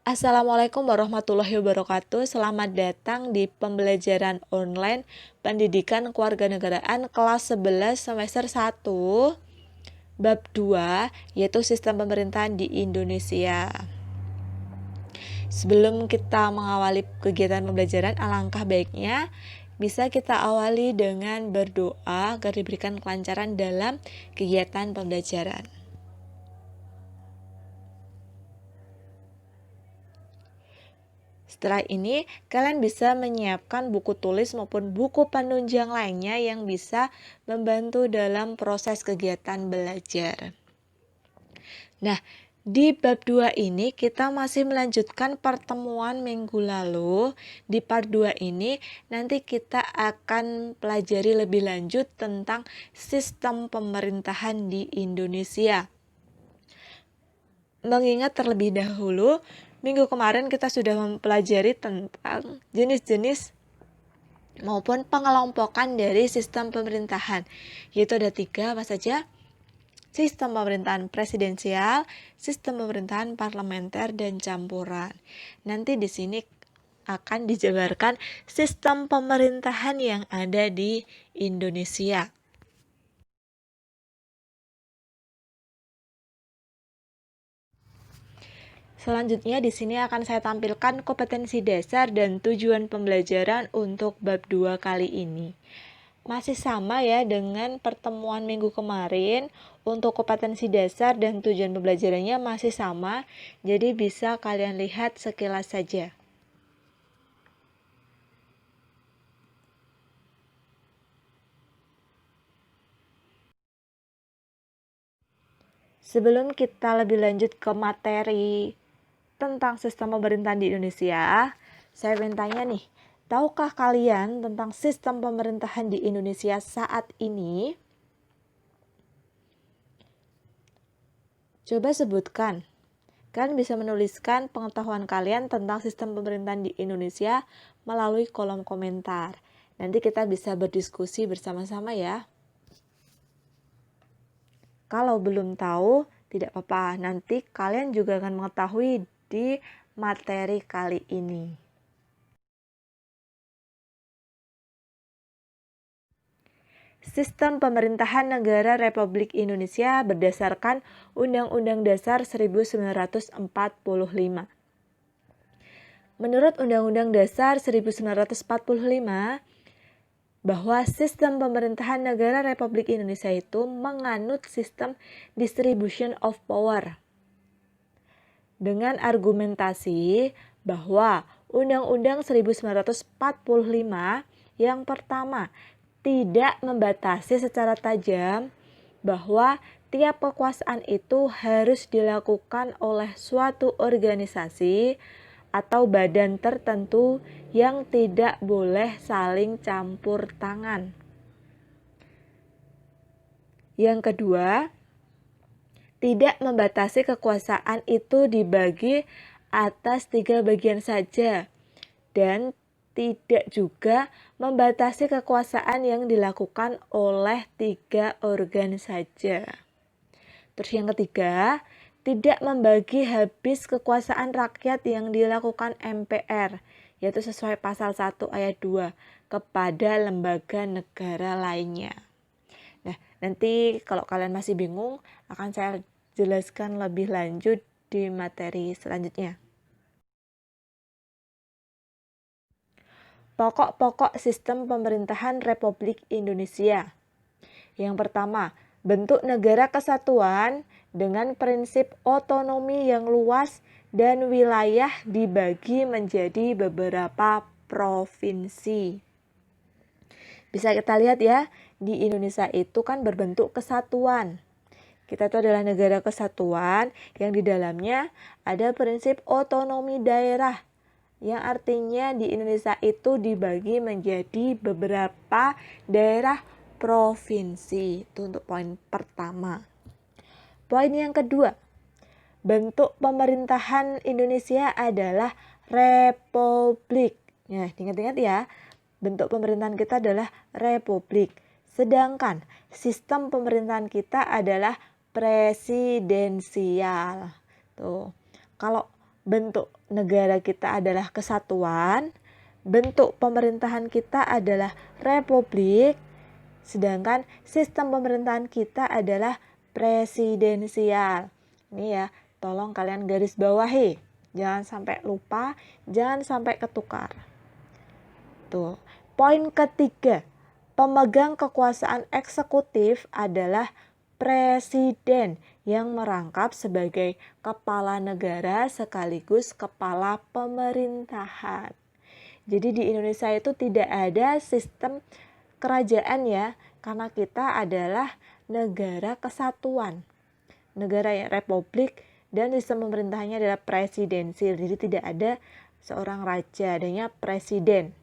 Assalamualaikum warahmatullahi wabarakatuh. Selamat datang di pembelajaran online Pendidikan Kewarganegaraan kelas 11 semester 1 bab 2 yaitu Sistem Pemerintahan di Indonesia. Sebelum kita mengawali kegiatan pembelajaran, alangkah baiknya bisa kita awali dengan berdoa agar diberikan kelancaran dalam kegiatan pembelajaran. Setelah ini, kalian bisa menyiapkan buku tulis maupun buku penunjang lainnya yang bisa membantu dalam proses kegiatan belajar. Nah, di bab 2 ini kita masih melanjutkan pertemuan minggu lalu. Di part 2 ini nanti kita akan pelajari lebih lanjut tentang sistem pemerintahan di Indonesia. Mengingat terlebih dahulu, minggu kemarin kita sudah mempelajari tentang jenis-jenis maupun pengelompokan dari sistem pemerintahan, yaitu ada 3 apa saja? Sistem pemerintahan presidensial, sistem pemerintahan parlementer, dan campuran. Nanti di sini akan dijabarkan sistem pemerintahan yang ada di Indonesia. Selanjutnya di sini akan saya tampilkan kompetensi dasar dan tujuan pembelajaran untuk bab 2 kali ini. Masih sama ya dengan pertemuan minggu kemarin. Untuk kompetensi dasar dan tujuan pembelajarannya masih sama, jadi bisa kalian lihat sekilas saja. Sebelum kita lebih lanjut ke materi tentang sistem pemerintahan di Indonesia, saya ingin tanya nih, tahukah kalian tentang sistem pemerintahan di Indonesia saat ini? Coba sebutkan. Kalian bisa menuliskan pengetahuan kalian tentang sistem pemerintahan di Indonesia melalui kolom komentar. Nanti kita bisa berdiskusi bersama-sama ya. Kalau belum tahu, tidak apa-apa. Nanti kalian juga akan mengetahui di materi kali ini. Sistem pemerintahan negara Republik Indonesia berdasarkan Undang-Undang Dasar 1945. Menurut Undang-Undang Dasar 1945, bahwa sistem pemerintahan negara Republik Indonesia itu menganut sistem distribution of power. Dengan argumentasi bahwa Undang-Undang 1945 yang pertama tidak membatasi secara tajam bahwa tiap kekuasaan itu harus dilakukan oleh suatu organisasi atau badan tertentu yang tidak boleh saling campur tangan. Yang kedua, tidak membatasi kekuasaan itu dibagi atas 3 bagian saja dan tidak juga membatasi kekuasaan yang dilakukan oleh 3 organ saja. Terus yang ketiga, tidak membagi habis kekuasaan rakyat yang dilakukan MPR, yaitu sesuai pasal 1 ayat 2, kepada lembaga negara lainnya. Nah, nanti kalau kalian masih bingung, akan saya jelaskan lebih lanjut di materi selanjutnya. Pokok-pokok sistem pemerintahan Republik Indonesia. Yang pertama, bentuk negara kesatuan dengan prinsip otonomi yang luas dan wilayah dibagi menjadi beberapa provinsi. Bisa kita lihat ya, di Indonesia itu kan berbentuk kesatuan. Kita itu adalah negara kesatuan yang di dalamnya ada prinsip otonomi daerah, yang artinya di Indonesia itu dibagi menjadi beberapa daerah provinsi. Itu untuk poin pertama. Poin yang kedua, bentuk pemerintahan Indonesia adalah republik. Nah, ingat-ingat ya, bentuk pemerintahan kita adalah republik. Sedangkan sistem pemerintahan kita adalah presidensial. Tuh. Kalau bentuk negara kita adalah kesatuan, bentuk pemerintahan kita adalah republik, sedangkan sistem pemerintahan kita adalah presidensial. Ini ya, tolong kalian garis bawahi. Jangan sampai lupa, jangan sampai ketukar. Tuh, poin ketiga, pemegang kekuasaan eksekutif adalah presiden yang merangkap sebagai kepala negara sekaligus kepala pemerintahan. Jadi di Indonesia itu tidak ada sistem kerajaan ya, karena kita adalah negara kesatuan, negara yang republik, dan sistem pemerintahnya adalah presidensil. Jadi tidak ada seorang raja, adanya presiden.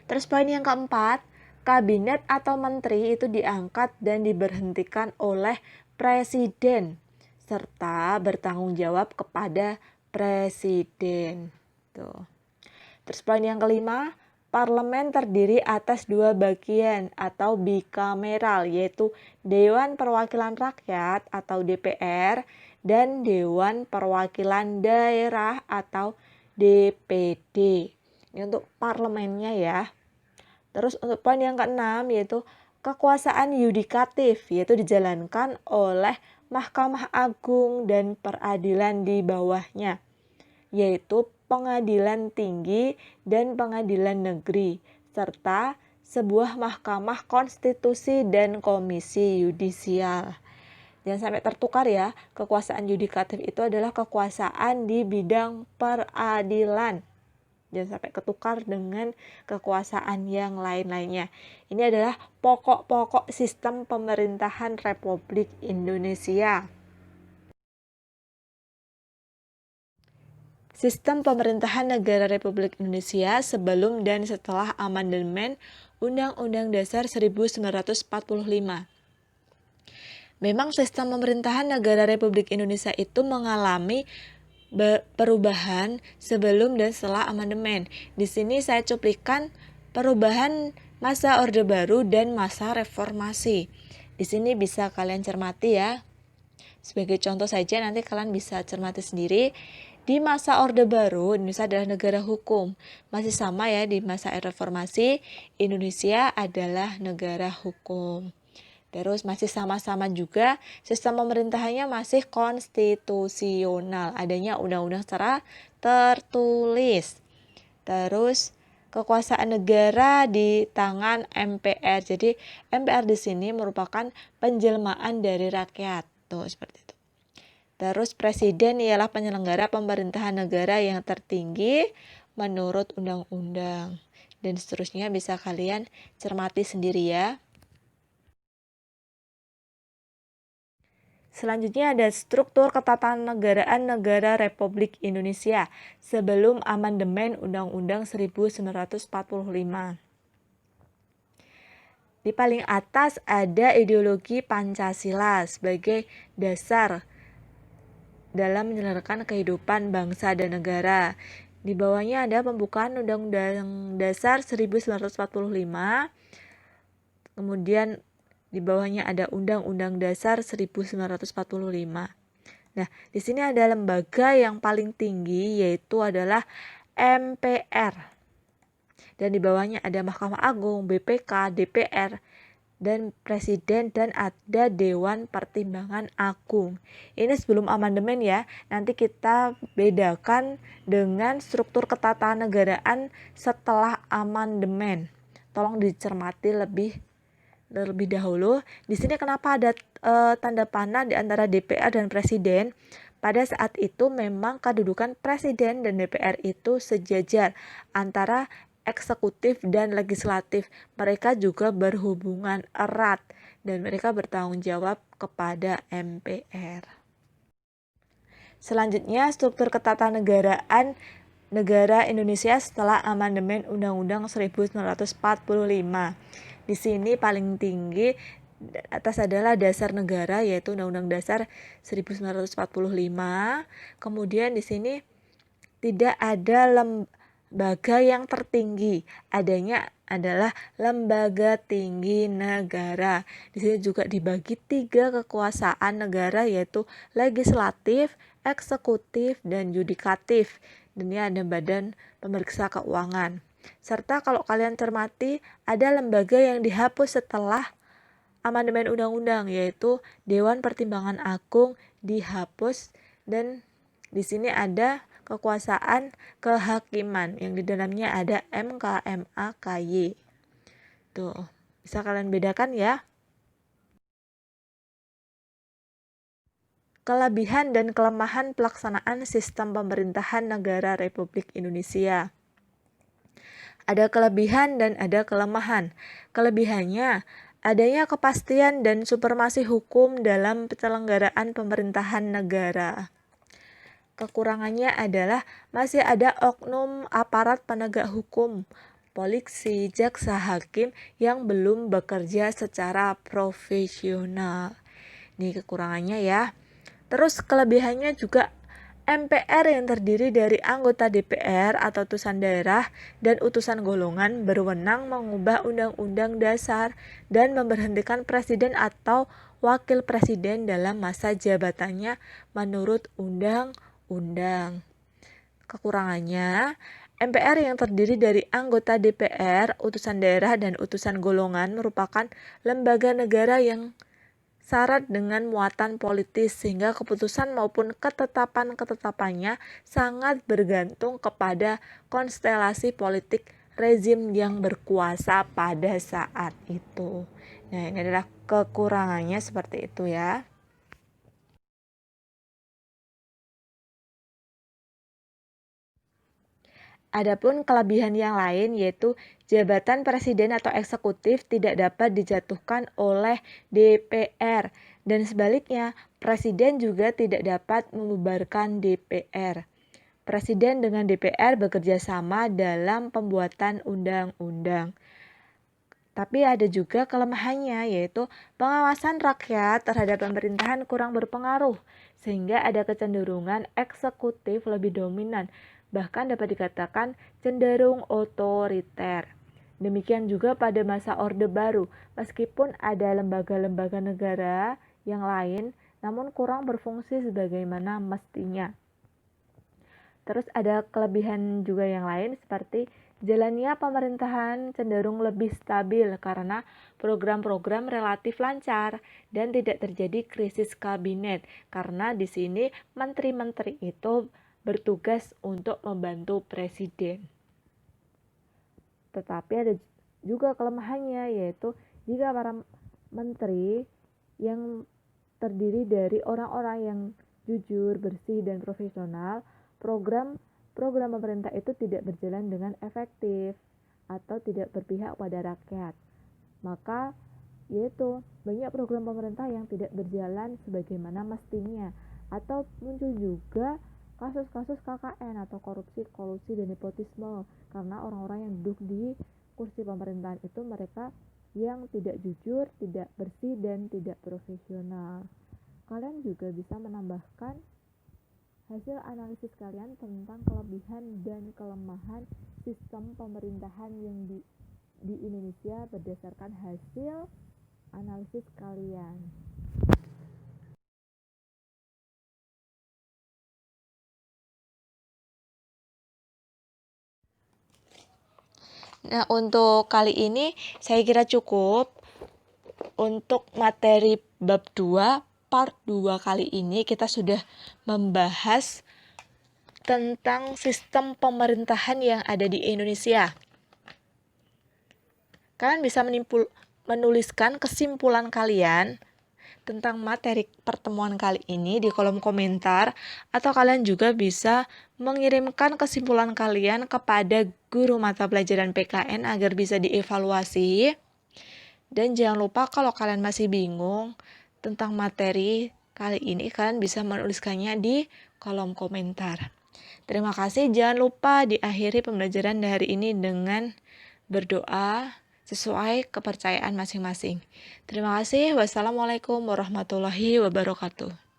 Terus poin yang keempat, kabinet atau menteri itu diangkat dan diberhentikan oleh presiden serta bertanggung jawab kepada presiden. Tuh. Terus poin yang kelima, parlemen terdiri atas dua bagian atau bikameral, yaitu Dewan Perwakilan Rakyat atau DPR dan Dewan Perwakilan Daerah atau DPD. Ini untuk parlemennya ya. Terus untuk poin yang keenam yaitu kekuasaan yudikatif, yaitu dijalankan oleh Mahkamah Agung dan peradilan di bawahnya, yaitu Pengadilan Tinggi dan Pengadilan Negeri, serta sebuah Mahkamah Konstitusi dan Komisi Yudisial. Jangan sampai tertukar ya, kekuasaan yudikatif itu adalah kekuasaan di bidang peradilan. Jangan sampai ketukar dengan kekuasaan yang lain-lainnya. Ini adalah pokok-pokok sistem pemerintahan Republik Indonesia. Sistem pemerintahan negara Republik Indonesia sebelum dan setelah amandemen Undang-Undang Dasar 1945. Memang sistem pemerintahan negara Republik Indonesia itu mengalami perubahan sebelum dan setelah amandemen. Di sini saya cuplikan perubahan masa Orde Baru dan masa reformasi. Di sini bisa kalian cermati ya. Sebagai contoh saja nanti kalian bisa cermati sendiri. Di masa Orde Baru, Indonesia adalah negara hukum. Masih sama ya, di masa reformasi, Indonesia adalah negara hukum. Terus masih sama-sama juga sistem pemerintahannya masih konstitusional. Adanya undang-undang secara tertulis. Terus kekuasaan negara di tangan MPR. Jadi MPR di sini merupakan penjelmaan dari rakyat. Tuh seperti itu. Terus presiden ialah penyelenggara pemerintahan negara yang tertinggi menurut undang-undang. Dan seterusnya bisa kalian cermati sendiri ya. Selanjutnya ada struktur ketatanegaraan negara Republik Indonesia sebelum amandemen Undang-Undang 1945. Di paling atas ada ideologi Pancasila sebagai dasar dalam menjalankan kehidupan bangsa dan negara. Di bawahnya ada pembukaan Undang-Undang Dasar 1945. Kemudian di bawahnya ada Undang-Undang Dasar 1945. Nah, di sini ada lembaga yang paling tinggi yaitu adalah MPR. Dan di bawahnya ada Mahkamah Agung, BPK, DPR, dan Presiden, dan ada Dewan Pertimbangan Agung. Ini sebelum amandemen ya. Nanti kita bedakan dengan struktur ketatanegaraan setelah amandemen. Tolong dicermati lebih dahulu. Di sini kenapa ada tanda panah di antara DPR dan Presiden? Pada saat itu memang kedudukan Presiden dan DPR itu sejajar antara eksekutif dan legislatif. Mereka juga berhubungan erat dan mereka bertanggung jawab kepada MPR. Selanjutnya, struktur ketatanegaraan negara Indonesia setelah amandemen Undang-Undang 1945. Di sini paling tinggi atas adalah dasar negara yaitu Undang-Undang Dasar 1945. Kemudian di sini tidak ada lembaga yang tertinggi, adanya adalah lembaga tinggi negara. Di sini juga dibagi 3 kekuasaan negara yaitu legislatif, eksekutif, dan yudikatif. Dan ini ada badan pemeriksa keuangan. Serta kalau kalian cermati, ada lembaga yang dihapus setelah amandemen undang-undang, yaitu Dewan Pertimbangan Agung dihapus, dan di sini ada kekuasaan kehakiman yang di dalamnya ada MK, MA, KY. Tuh, bisa kalian bedakan ya. Kelebihan dan kelemahan pelaksanaan sistem pemerintahan negara Republik Indonesia. Ada kelebihan dan ada kelemahan. Kelebihannya, adanya kepastian dan supremasi hukum dalam penyelenggaraan pemerintahan negara. Kekurangannya adalah masih ada oknum aparat penegak hukum, polisi, jaksa, hakim yang belum bekerja secara profesional. Ini kekurangannya ya. Terus kelebihannya juga MPR yang terdiri dari anggota DPR atau utusan daerah dan utusan golongan berwenang mengubah undang-undang dasar dan memberhentikan presiden atau wakil presiden dalam masa jabatannya menurut undang-undang. Kekurangannya, MPR yang terdiri dari anggota DPR, utusan daerah, dan utusan golongan merupakan lembaga negara yang syarat dengan muatan politis sehingga keputusan maupun ketetapan-ketetapannya sangat bergantung kepada konstelasi politik rezim yang berkuasa pada saat itu. Nah, ini adalah kekurangannya seperti itu ya. Adapun kelebihan yang lain yaitu jabatan presiden atau eksekutif tidak dapat dijatuhkan oleh DPR dan sebaliknya presiden juga tidak dapat membubarkan DPR. Presiden dengan DPR bekerja sama dalam pembuatan undang-undang. Tapi ada juga kelemahannya yaitu pengawasan rakyat terhadap pemerintahan kurang berpengaruh sehingga ada kecenderungan eksekutif lebih dominan. Bahkan dapat dikatakan cenderung otoriter. Demikian juga pada masa Orde Baru, meskipun ada lembaga-lembaga negara yang lain, namun kurang berfungsi sebagaimana mestinya. Terus ada kelebihan juga yang lain seperti jalannya pemerintahan cenderung lebih stabil karena program-program relatif lancar dan tidak terjadi krisis kabinet karena di sini menteri-menteri itu bertugas untuk membantu presiden. Tetapi ada juga kelemahannya yaitu jika para menteri yang terdiri dari orang-orang yang jujur, bersih, dan profesional, program pemerintah itu tidak berjalan dengan efektif atau tidak berpihak pada rakyat. Maka yaitu banyak program pemerintah yang tidak berjalan sebagaimana mestinya atau muncul juga kasus-kasus KKN atau korupsi, kolusi, dan nepotisme karena orang-orang yang duduk di kursi pemerintahan itu mereka yang tidak jujur, tidak bersih, dan tidak profesional. Kalian juga bisa menambahkan hasil analisis kalian tentang kelebihan dan kelemahan sistem pemerintahan yang di Indonesia berdasarkan hasil analisis kalian. Nah, untuk kali ini saya kira cukup. Untuk materi bab 2, part 2 kali ini kita sudah membahas tentang sistem pemerintahan yang ada di Indonesia. Kalian bisa menuliskan kesimpulan kalian tentang materi pertemuan kali ini di kolom komentar, atau kalian juga bisa mengirimkan kesimpulan kalian kepada guru mata pelajaran PKN agar bisa dievaluasi. Dan jangan lupa kalau kalian masih bingung tentang materi kali ini, kalian bisa menuliskannya di kolom komentar. Terima kasih, jangan lupa diakhiri pembelajaran hari ini dengan berdoa sesuai kepercayaan masing-masing. Terima kasih. Wassalamualaikum warahmatullahi wabarakatuh.